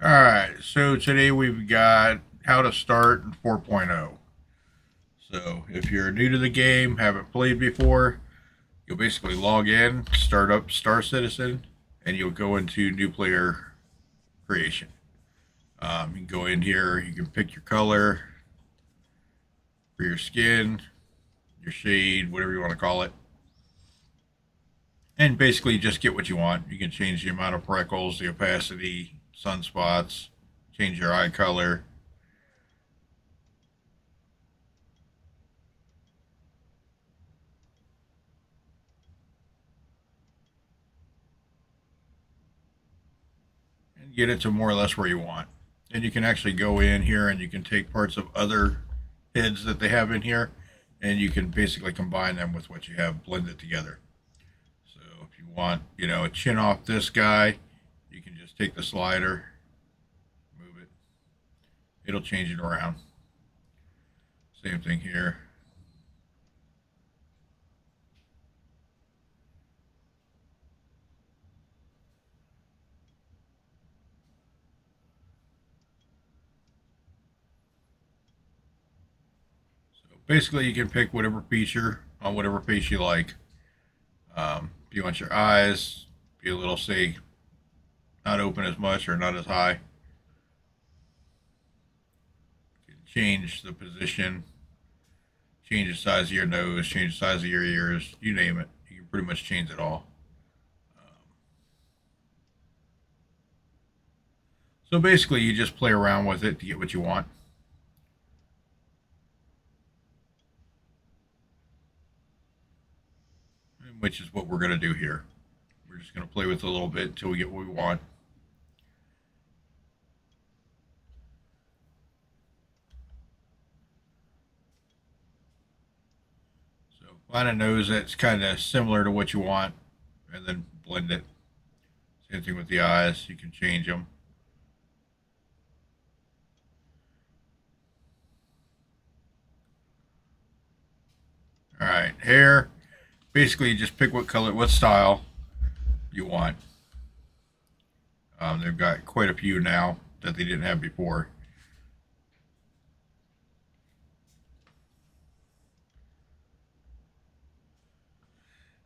All right, so today we've got how to start in 4.0. So if you're new to the game, haven't played before, you'll basically log in, start up Star Citizen, and you'll go into new player creation. You can go in here, you can pick your color for your skin, your shade, whatever you want to call it, and basically just get what you want. You can change the amount of freckles, the opacity, sunspots, change your eye color. And get it to more or less where you want. And you can actually go in here and you can take parts of other heads that they have in here and you can basically combine them with what you have, blend it together. So if you want, a chin off this guy, you can just take the slider, move it. It'll change it around. Same thing here. So basically you can pick whatever feature on whatever face you like. If you want your eyes be a little, say, not open as much or not as high, you can change the position, change the size of your nose, change the size of your ears, you name it. You can pretty much change it all. So basically, you just play around with it to get what you want, which is what we're going to do here. We're just going to play with it a little bit until we get what we want. So find a nose that's kind of similar to what you want, and then blend it. Same thing with the eyes. You can change them. All right, hair. Basically, you just pick what color, what style you want. They've got quite a few now that they didn't have before.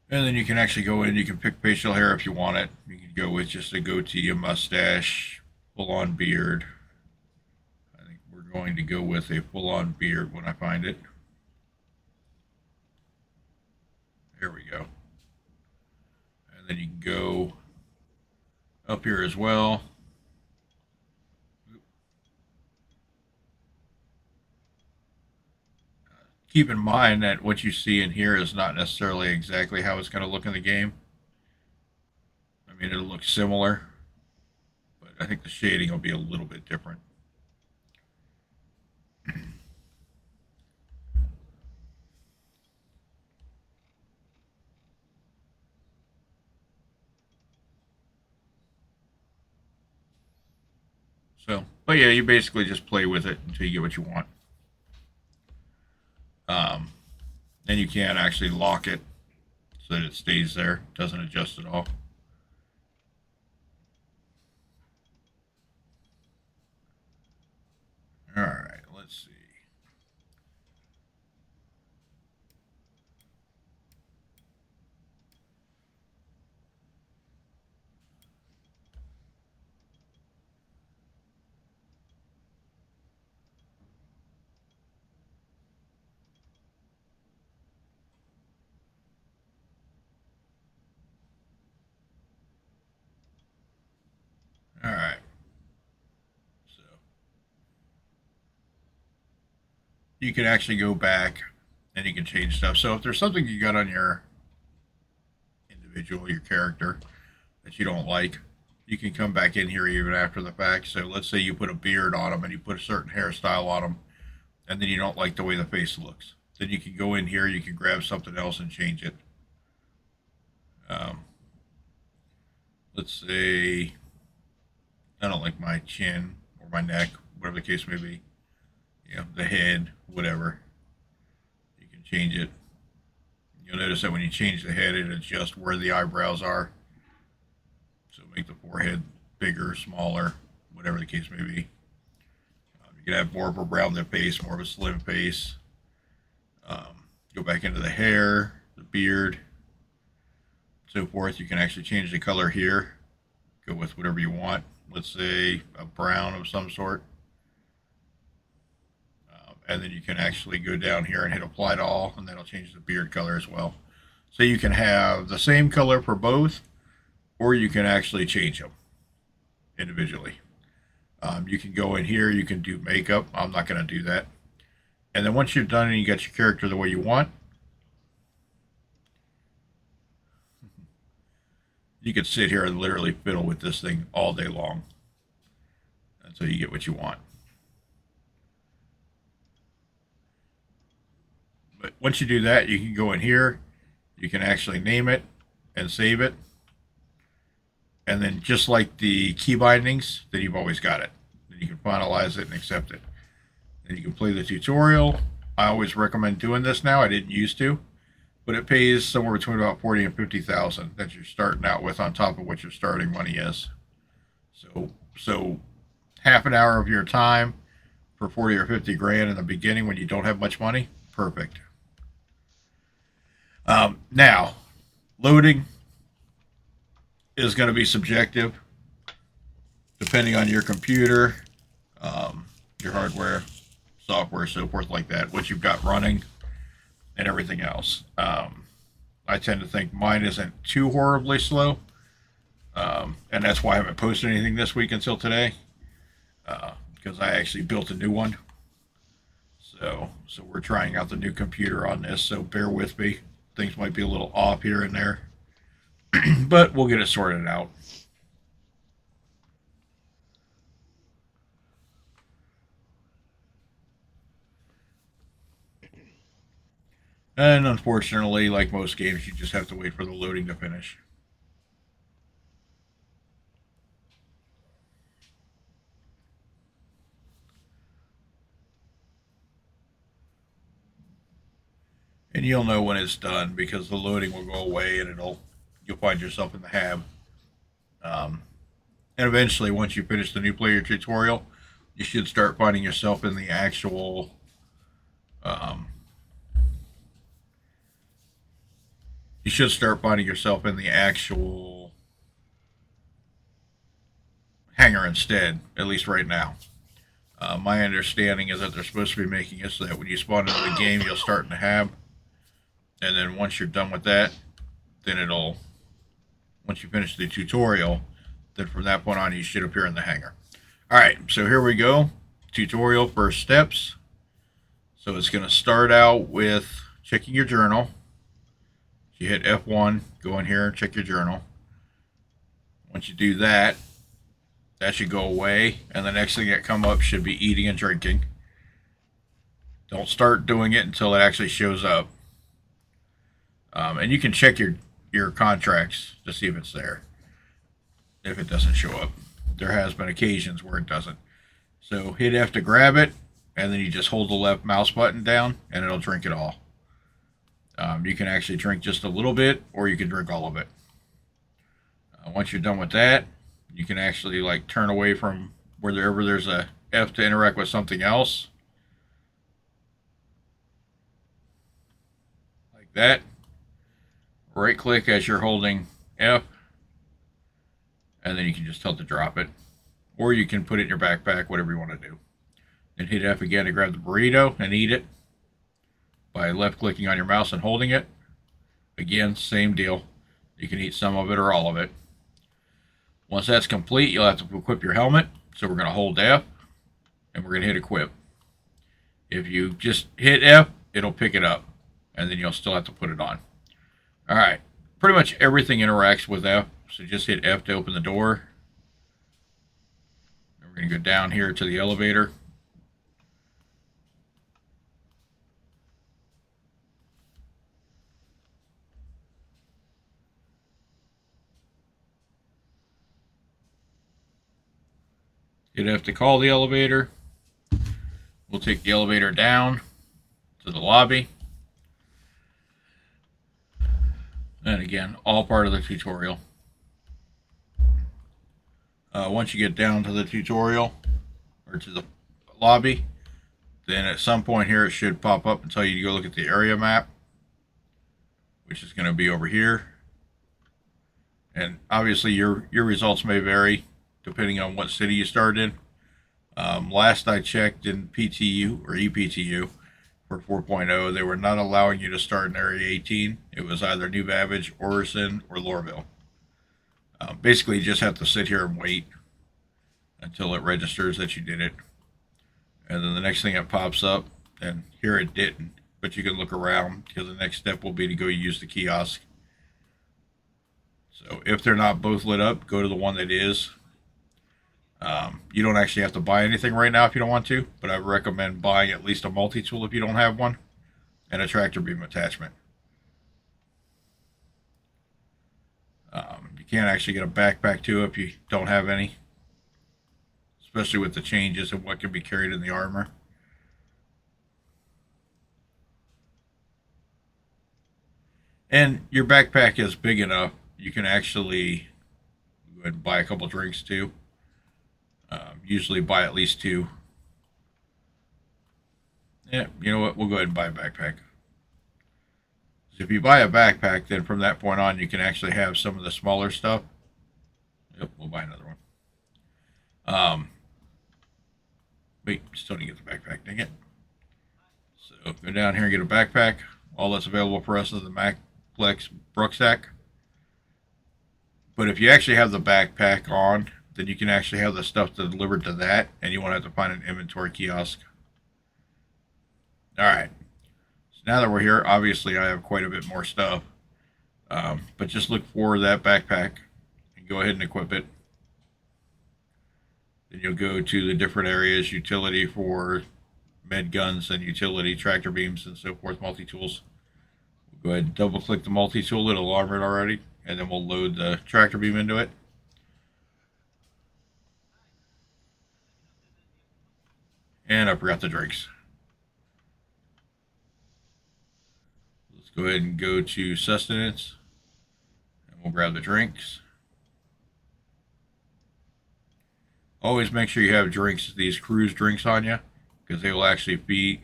And then you can actually go in, you can pick facial hair if you want it. You can go with just a goatee, a mustache, full on beard. I think we're going to go with a full on beard when I find it. There we go. And then you can go up here as well. Keep in mind that what you see in here is not necessarily exactly how it's going to look in the game. I mean, it'll look similar, but I think the shading will be a little bit different. So, but yeah, you basically just play with it until you get what you want. Um, then you can actually lock it so that it stays there, doesn't adjust at all. All right, let's see. All right, so you can actually go back and you can change stuff. So if there's something you got on your individual, your character, that you don't like, you can come back in here even after the fact. So let's say you put a beard on them and you put a certain hairstyle on them, and then you don't like the way the face looks. Then you can go in here, you can grab something else and change it. Um, let's say I don't like my chin or my neck, whatever the case may be. The head, whatever. You can change it. You'll notice that when you change the head, it adjusts where the eyebrows are. So make the forehead bigger, smaller. whatever the case may be. You can have more of a rounded face, more of a slim face. Go back into the hair, the beard, so forth. You can actually change the color here. Go with whatever you want. Let's say a brown of some sort. And then you can actually go down here and hit apply to all, and that'll change the beard color as well. So you can have the same color for both, or you can actually change them individually. You can go in here, you can do makeup. I'm not going to do that. And then once you're done and you got your character the way you want, you can sit here and literally fiddle with this thing all day long until you get what you want. But once you do that, you can go in here, you can actually name it and save it. And then just like the key bindings, then you've always got it. Then you can finalize it and accept it. Then you can play the tutorial. I always recommend doing this now. I didn't used to, but it pays somewhere between about 40 and 50,000 that you're starting out with on top of what your starting money is. So half an hour of your time for 40 or 50 grand in the beginning when you don't have much money, perfect. Now, loading is going to be subjective depending on your computer, your hardware, software, so forth like that, what you've got running, and everything else. I tend to think mine isn't too horribly slow, and that's why I haven't posted anything this week until today, because I actually built a new one. So we're trying out the new computer on this, so bear with me. Things might be a little off here and there, but we'll get it sorted out. And unfortunately, like most games, you just have to wait for the loading to finish. And you'll know when it's done because the loading will go away and you'll find yourself in the hab. And eventually, once you finish the new player tutorial, you should start finding yourself in the actual you should start finding yourself in the actual hangar instead, at least right now. My understanding is that they're supposed to be making it so that when you spawn into the game, you'll start in the hab. And then once you're done with that, then once you finish the tutorial, then from that point on, you should appear in the hangar. All right, so here we go. Tutorial, first steps. So it's going to start out with checking your journal. You hit F1, go in here and check your journal. Once you do that, that should go away. And the next thing that come up should be eating and drinking. Don't start doing it until it actually shows up. And you can check your contracts to see if it's there. If it doesn't show up. There has been occasions where it doesn't. So hit F to grab it, and then you just hold the left mouse button down, and it'll drink it all. You can actually drink just a little bit, or you can drink all of it. Once you're done with that, you can actually turn away from wherever there's a F to interact with something else. Like that. Right click as you're holding F, and then you can just tell it to drop it. Or you can put it in your backpack, whatever you want to do. Then hit F again to grab the burrito and eat it by left clicking on your mouse and holding it. Again, same deal. You can eat some of it or all of it. Once that's complete, you'll have to equip your helmet. So we're going to hold F, and we're going to hit equip. If you just hit F, it'll pick it up, and then you'll still have to put it on. All right, pretty much everything interacts with F, so just hit F to open the door. And we're going to go down here to the elevator. Hit F to call the elevator. We'll take the elevator down to the lobby. And again, all part of the tutorial. Once you get down to the tutorial or to the lobby, then at some point here it should pop up and tell you to go look at the area map, which is going to be over here. And obviously your results may vary depending on what city you start in. Last I checked in PTU or EPTU for 4.0, they were not allowing you to start in Area 18. It was either New Babbage, Orison, or Lorville. Basically, you just have to sit here and wait until it registers that you did it. And then the next thing that pops up, and here it didn't, but you can look around because the next step will be to go use the kiosk. So if they're not both lit up, go to the one that is. You don't actually have to buy anything right now if you don't want to, but I recommend buying at least a multi-tool if you don't have one, and a tractor beam attachment. You can't actually get a backpack too if you don't have any, especially with the changes and what can be carried in the armor. And your backpack is big enough, you can actually go ahead and buy a couple drinks too. Usually buy at least 2. Yeah, you know what? We'll go ahead and buy a backpack. So if you buy a backpack, then from that point on, you can actually have some of the smaller stuff. Yep, we'll buy another one. Wait, still didn't get the backpack, dang it. So go down here and get a backpack. All that's available for us is the MacFlex rucksack. But if you actually have the backpack on, then you can actually have the stuff delivered to that, and you won't have to find an inventory kiosk. Alright, so now that we're here, obviously I have quite a bit more stuff. But just look for that backpack and go ahead and equip it. Then you'll go to the different areas, utility for med guns and utility tractor beams and so forth, multi-tools. We'll go ahead and double click the multi-tool, it'll armor it already, and then we'll load the tractor beam into it. And I forgot the drinks. Let's go ahead and go to sustenance, and we'll grab the drinks. Always make sure you have drinks, these cruise drinks on you, because they will actually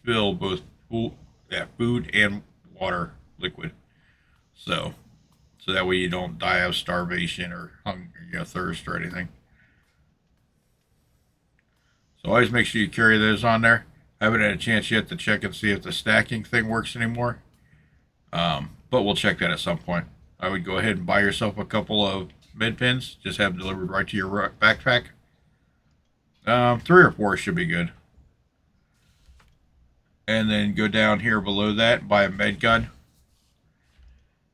fill both food and water liquid. So that way you don't die of starvation or hunger, thirst or anything. So always make sure you carry those on there. I haven't had a chance yet to check and see if the stacking thing works anymore. But we'll check that at some point. I would go ahead and buy yourself a couple of med pins. Just have them delivered right to your backpack. 3 or 4 should be good. And then go down here below that and buy a med gun.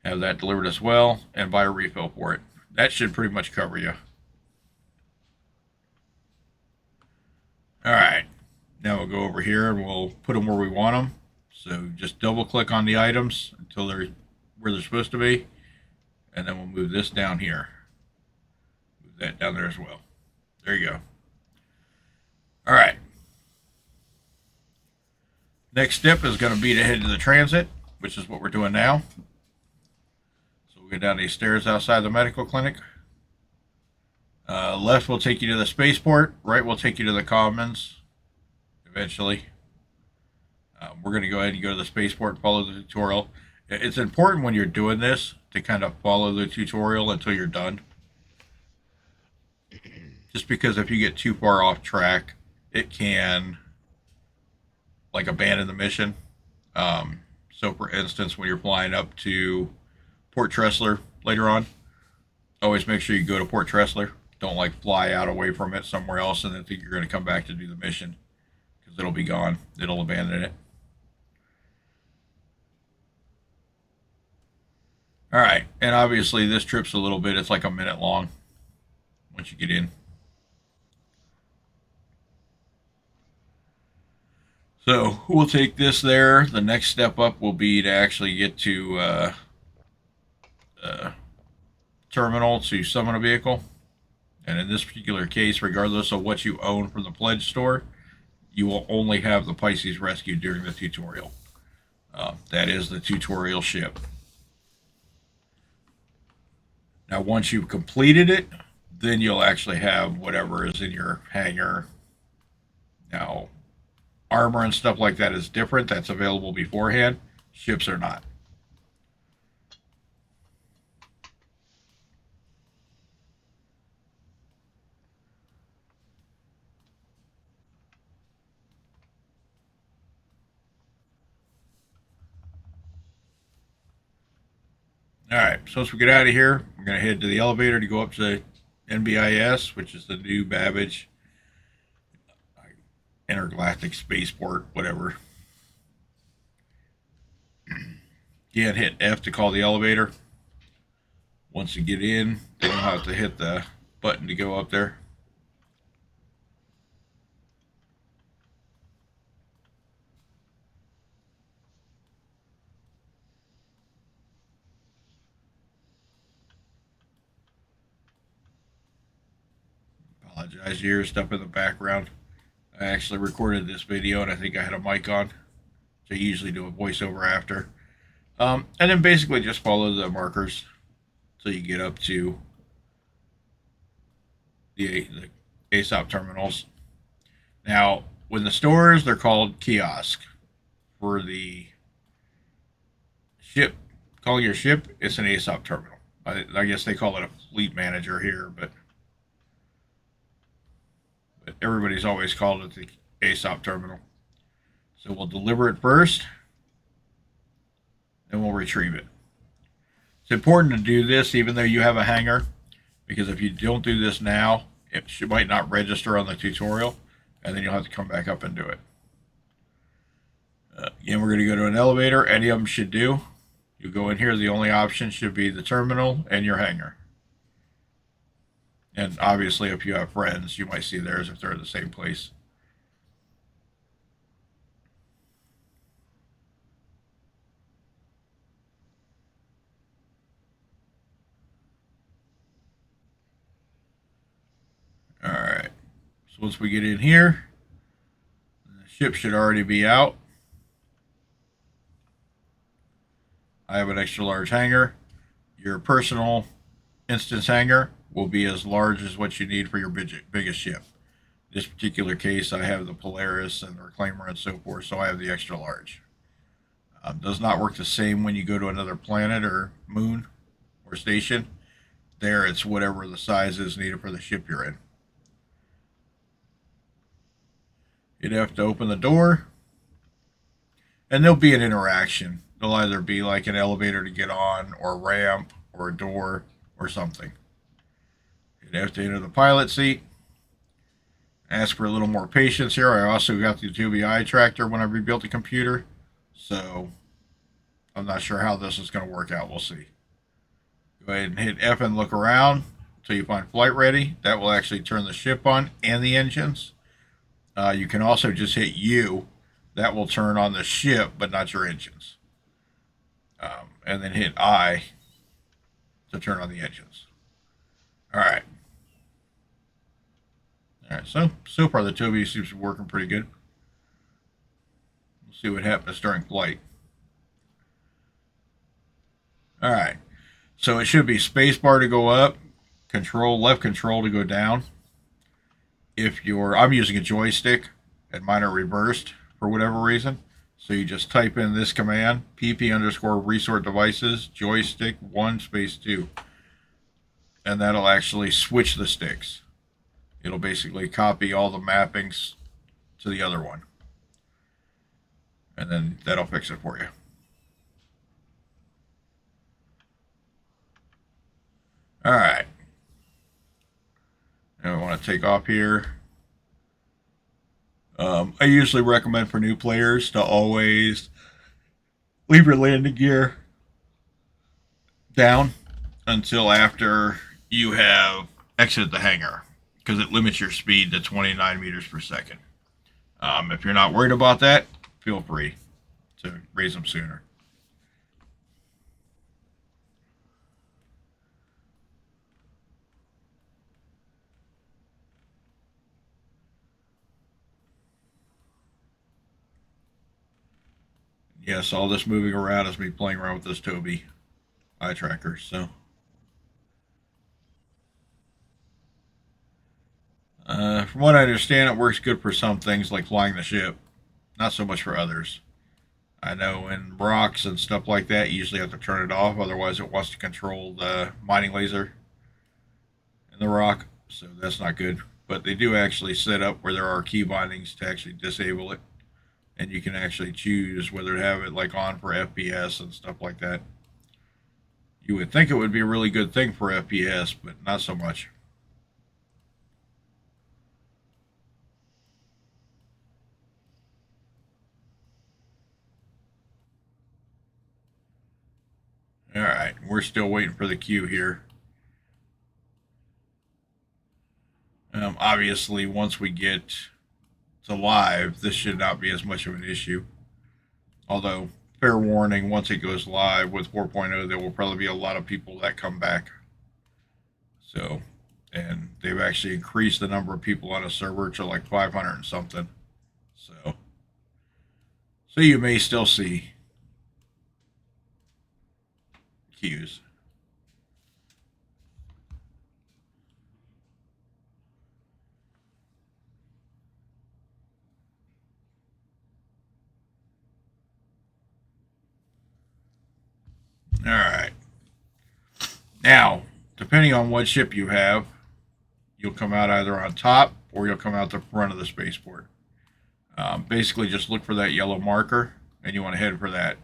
Have that delivered as well. And buy a refill for it. That should pretty much cover you. Alright, now we'll go over here and we'll put them where we want them. So just double click on the items until they're where they're supposed to be. And then we'll move this down here. Move that down there as well. There you go. Alright. Next step is going to be to head to the transit, which is what we're doing now. So we'll go down these stairs outside the medical clinic. Left will take you to the spaceport. Right will take you to the commons. Eventually. We're going to go ahead and go to the spaceport and follow the tutorial. It's important when you're doing this to kind of follow the tutorial until you're done. Just because if you get too far off track, it can like abandon the mission. So for instance, when you're flying up to Port Tressler later on, always make sure you go to Port Tressler. Don't like fly out away from it somewhere else and then think you're going to come back to do the mission, because it'll be gone. It'll abandon it. All right, and obviously this trip's a little bit, it's like a minute long once you get in. So we'll take this there. The next step up will be to actually get to terminal to summon a vehicle. And in this particular case, regardless of what you own from the pledge store, you will only have the Pisces rescue during the tutorial. That is the tutorial ship. Now, once you've completed it, then you'll actually have whatever is in your hangar. Now, armor and stuff like that is different. That's available beforehand. Ships are not. All right, so once we get out of here, we're going to head to the elevator to go up to NBIS, which is the new Babbage Intergalactic Spaceport, whatever. Again, hit F to call the elevator. Once you get in, then you'll have to hit the button to go up there. Apologize, you hear stuff in the background. I actually recorded this video and I think I had a mic on. So I usually do a voiceover after. And then basically just follow the markers so you get up to the ASOP terminals. Now, with the stores, they're called kiosk. For the ship, calling your ship, it's an ASOP terminal. I guess they call it a fleet manager here, but everybody's always called it the ASOP terminal. So we'll deliver it first, then we'll retrieve it. It's important to do this even though you have a hangar, because if you don't do this now, it might not register on the tutorial, and then you'll have to come back up and do it. Again, we're going to go to an elevator. Any of them should do. You go in here, the only option should be the terminal and your hangar. And obviously, if you have friends, you might see theirs if they're in the same place. All right. So once we get in here, the ship should already be out. I have an extra large hangar. Your personal instance hangar will be as large as what you need for your biggest ship. In this particular case, I have the Polaris and the Reclaimer and so forth, so I have the extra large. Does not work the same when you go to another planet or moon or station. There, it's whatever the size is needed for the ship you're in. You'd have to open the door, and there'll be an interaction. There'll either be like an elevator to get on, or a ramp, or a door, or something. You'd have to enter the pilot seat. Ask for a little more patience here. I also got the Adobe eye tractor when I rebuilt the computer, so I'm not sure how this is going to work out. We'll see. Go ahead and hit F and look around until you find flight ready. That will actually turn the ship on and the engines. You can also just hit U. That will turn on the ship, but not your engines. And then hit I to turn on the engines. All right. All right. So far the Toby seems to be working pretty good. We'll see what happens during flight. All right. So it should be spacebar to go up, left control to go down. I'm using a joystick, and mine are reversed for whatever reason. So you just type in this command, pp_resort devices, joystick 1 space 2. And that'll actually switch the sticks. It'll basically copy all the mappings to the other one. And then that'll fix it for you. All right. Now we want to take off here. I usually recommend for new players to always leave your landing gear down until after you have exited the hangar, because it limits your speed to 29 meters per second. If you're not worried about that, feel free to raise them sooner. Yes, all this moving around is me playing around with this Toby eye tracker. So From what I understand, it works good for some things like flying the ship, not so much for others. I know in rocks and stuff like that, you usually have to turn it off, otherwise, it wants to control the mining laser in the rock, so that's not good. But they do actually set up where there are key bindings to actually disable it, and you can actually choose whether to have it like on for FPS and stuff like that. You would think it would be a really good thing for FPS, but not so much. All right, we're still waiting for the queue here. Obviously, once we get to live, this should not be as much of an issue. Although, fair warning, once it goes live with 4.0, there will probably be a lot of people that come back. So, and they've actually increased the number of people on a server to like 500 and something. So you may still see queues. All right. Now, depending on what ship you have, you'll come out either on top or you'll come out the front of the spaceport. Basically, just look for that yellow marker and you want to head for that.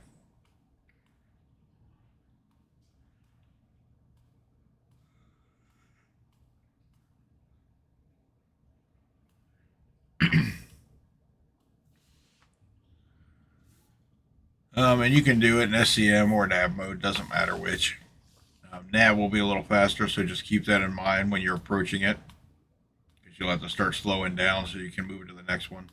And you can do it in SCM or nav mode, doesn't matter which. Nav will be a little faster, so just keep that in mind when you're approaching it, because you'll have to start slowing down so you can move to the next one.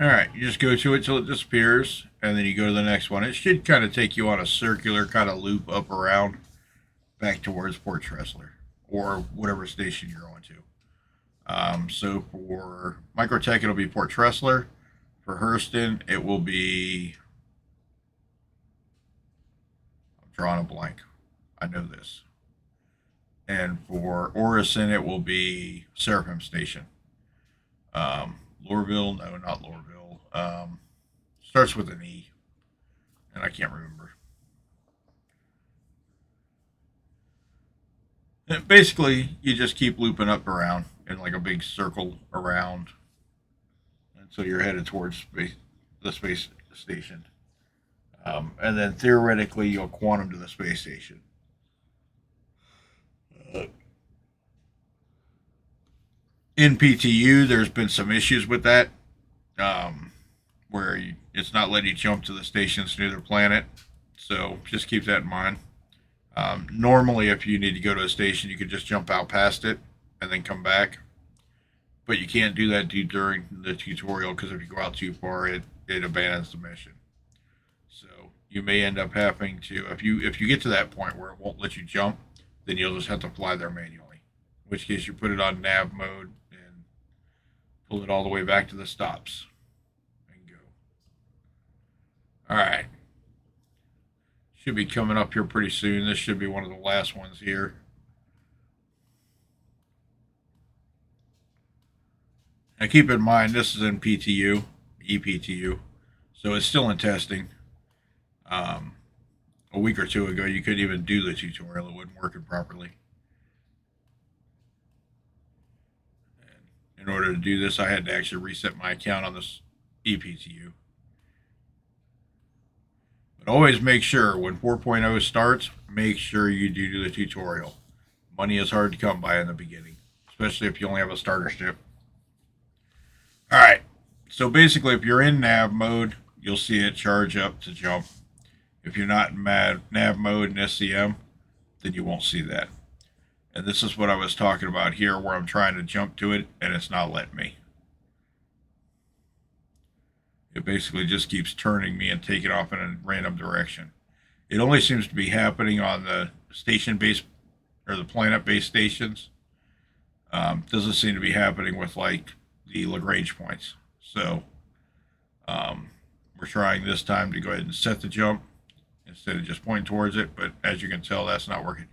All right, you just go to it till it disappears, and then you go to the next one. It should kind of take you on a circular kind of loop up around back towards Port Tressler or whatever station you're on to. So for Microtech, it'll be Port Tressler. For Hurston, it will be. I'm drawing a blank. I know this. And for Orison, it will be Seraphim Station. Lorville, no, not Lorville. Starts with an E, and I can't remember. And basically, you just keep looping up around in like a big circle around until you're headed towards the space station. And then theoretically, you'll quantum to the space station. Uh, in PTU, there's been some issues with that, um, where it's not letting you jump to the stations near the planet. So just keep that in mind. Normally, if you need to go to a station, you could just jump out past it and then come back. But you can't do that during the tutorial because if you go out too far, it abandons the mission. So you may end up having to if you get to that point where it won't let you jump, then you'll just have to fly there manually. In which case you put it on nav mode and pull it all the way back to the stops and go. All right. Should be coming up here pretty soon. This should be one of the last ones here. Now keep in mind this is in PTU, EPTU, so it's still in testing. Um, a week or two ago, you couldn't even do the tutorial; it wasn't working properly. And in order to do this, I had to actually reset my account on this EPTU. But always make sure when 4.0 starts, make sure you do the tutorial. Money is hard to come by in the beginning, especially if you only have a starter ship. All right. So basically, if you're in nav mode, you'll see it charge up to jump. If you're not in nav mode in SCM, then you won't see that. And this is what I was talking about here, where I'm trying to jump to it and it's not letting me. It basically just keeps turning me and taking off in a random direction. It only seems to be happening on the station based or the planet based stations. Doesn't seem to be happening with like the Lagrange points. So um, we're trying this time to go ahead and set the jump instead of just pointing towards it. But as you can tell, that's not working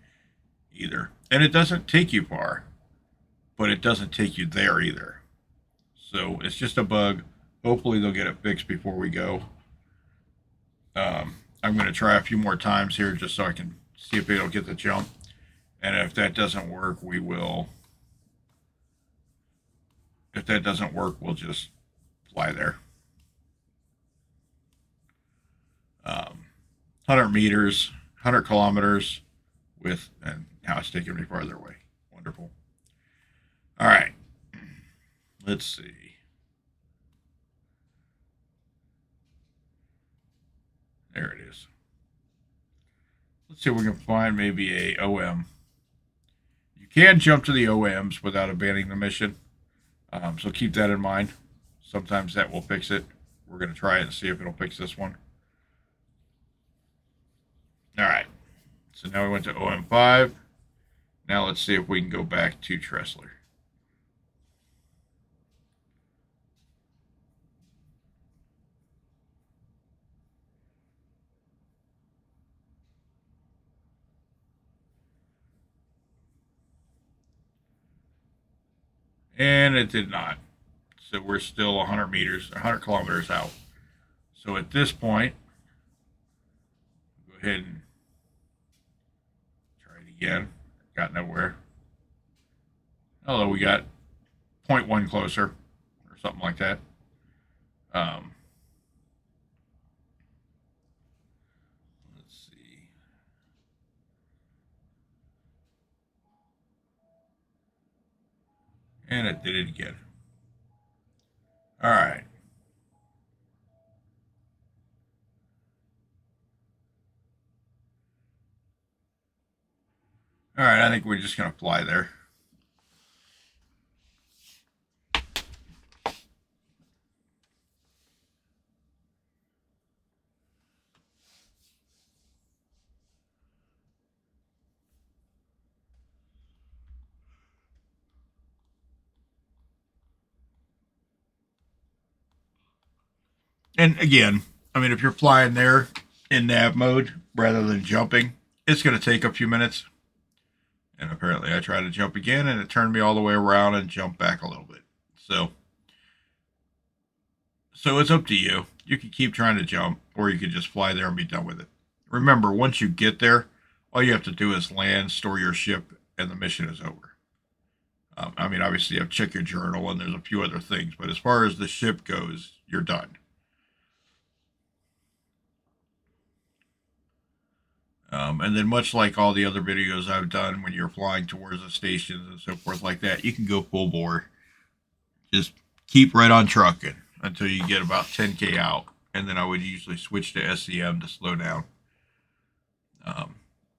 either. And it doesn't take you far, but it doesn't take you there either. So it's just a bug. Hopefully they'll get it fixed before we go. I'm going to try a few more times here just so I can see if it'll get the jump. And if that doesn't work, we will. If that doesn't work, we'll just fly there. 100 meters, 100 kilometers with, and now it's taking me farther away. Wonderful. All right. Let's see. There it is. Let's see if we can find maybe a OM. You can jump to the OMs without abandoning the mission. So keep that in mind. Sometimes that will fix it. We're going to try it and see if it'll fix this one. All right. So now we went to OM5. Now let's see if we can go back to Tressler. And it did not. So we're still 100 meters, 100 kilometers out. So at this point, go ahead and try it again. Got nowhere. Although we got 0.1 closer or something like that. Let's see. And it did it again. All right. All right, I think we're just going to fly there. And again, I mean, if you're flying there in nav mode rather than jumping, it's going to take a few minutes. And apparently I tried to jump again and it turned me all the way around and jumped back a little bit. So it's up to you. You can keep trying to jump or you can just fly there and be done with it. Remember, once you get there, all you have to do is land, store your ship, and the mission is over. I mean, obviously you have to check your journal and there's a few other things, but as far as the ship goes, you're done. And then much like all the other videos I've done when you're flying towards the stations and so forth like that, you can go full bore. Just keep right on trucking until you get about 10K out. And then I would usually switch to SCM to slow down.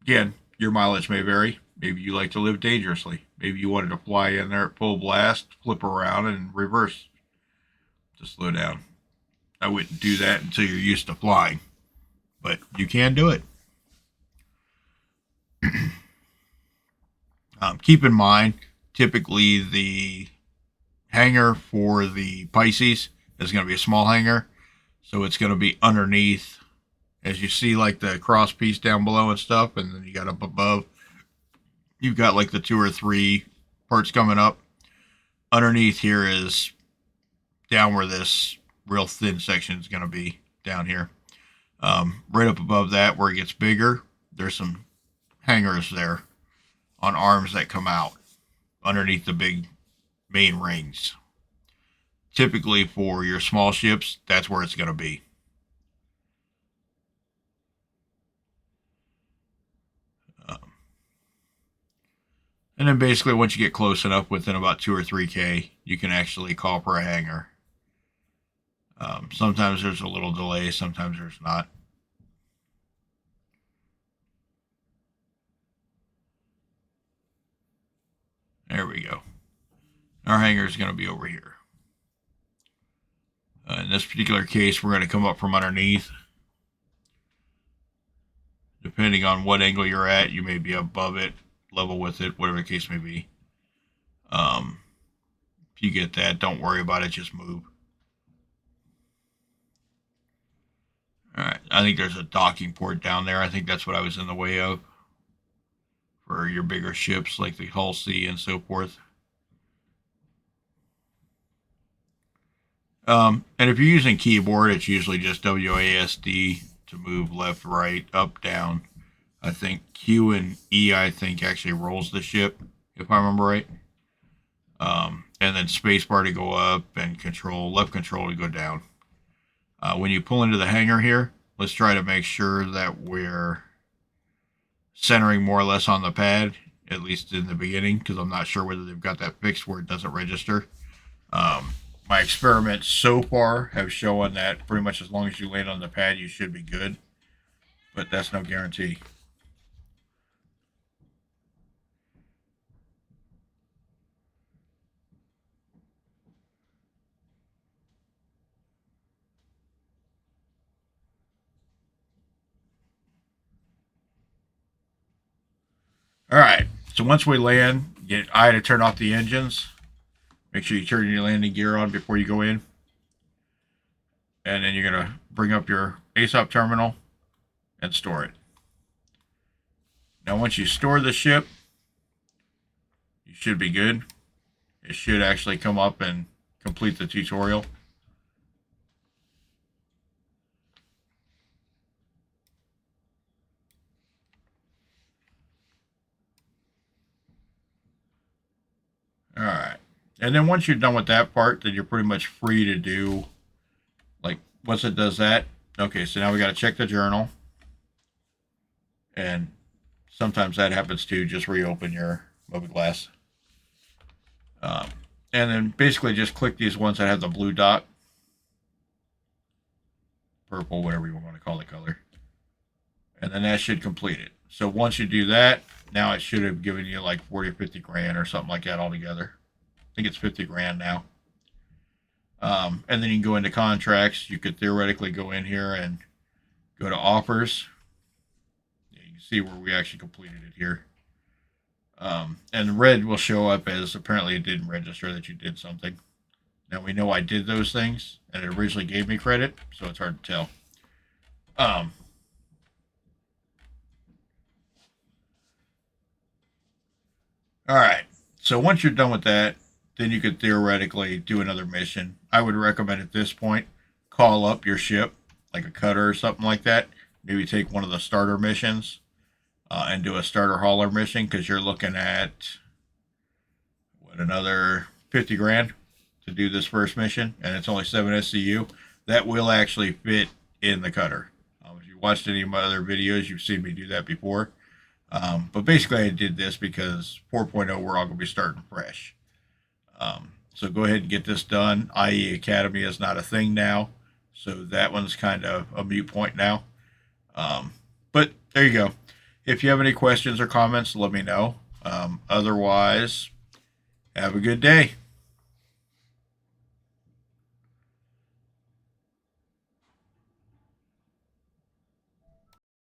Again, your mileage may vary. Maybe you like to live dangerously. Maybe you wanted to fly in there at full blast, flip around, and reverse to slow down. I wouldn't do that until you're used to flying. But you can do it. Keep in mind, typically the hangar for the Pisces is going to be a small hangar. So it's going to be underneath, as you see, like the cross piece down below and stuff. And then you got up above, you've got like the 2 or 3 parts coming up. Underneath here is down where this real thin section is going to be down here. Right up above that, where it gets bigger, there's some hangars there on arms that come out underneath the big main rings. Typically for your small ships, that's where it's going to be. And then basically once you get close enough, within about 2 or 3K, you can actually call for a hangar. Sometimes there's a little delay, sometimes there's not. There we go. Our hangar is going to be over here. In this particular case, we're going to come up from underneath. Depending on what angle you're at, you may be above it, level with it, whatever the case may be. If you get that, don't worry about it, just move. Alright, I think there's a docking port down there. I think that's what I was in the way of for your bigger ships like the Hull C and so forth. And if you're using keyboard, it's usually just WASD to move left, right, up, down. I think Q and E, I think, actually rolls the ship, if I remember right. And then spacebar to go up and control, left control to go down. When you pull into the hangar here, let's try to make sure that we're centering more or less on the pad, at least in the beginning, because I'm not sure whether they've got that fixed where it doesn't register. My experiments so far have shown that pretty much as long as you land on the pad, you should be good, but that's no guarantee. All right, so once we land, get I to turn off the engines. Make sure you turn your landing gear on before you go in. And then you're going to bring up your ASOP terminal and store it. Now, once you store the ship, you should be good. It should actually come up and complete the tutorial. All right. And then once you're done with that part, then you're pretty much free to do, like, once it does that, okay, so now we got to check the journal. And sometimes that happens too, just reopen your mobiGlas. And then basically just click these ones that have the blue dot. Purple, whatever you want to call the color. And then that should complete it. So once you do that, now it should have given you like 40 or 50 grand or something like that altogether. I think it's 50 grand now. And then you can go into contracts. You could theoretically go in here and go to offers. You can see where we actually completed it here. And red will show up as apparently it didn't register that you did something. Now we know I did those things, and it originally gave me credit, so it's hard to tell. All right. So once you're done with that, then you could theoretically do another mission. I would recommend at this point call up your ship, like a cutter or something like that. Maybe take one of the starter missions and do a starter hauler mission because you're looking at another 50 grand to do this first mission, and it's only 7 SCU. That will actually fit in the cutter. If you watched any of my other videos, you've seen me do that before. But basically, I did this because 4.0 we're all going to be starting fresh. So go ahead and get this done. IE Academy is not a thing now, so that one's kind of a mute point now. But there you go. If you have any questions or comments, let me know. Otherwise, have a good day.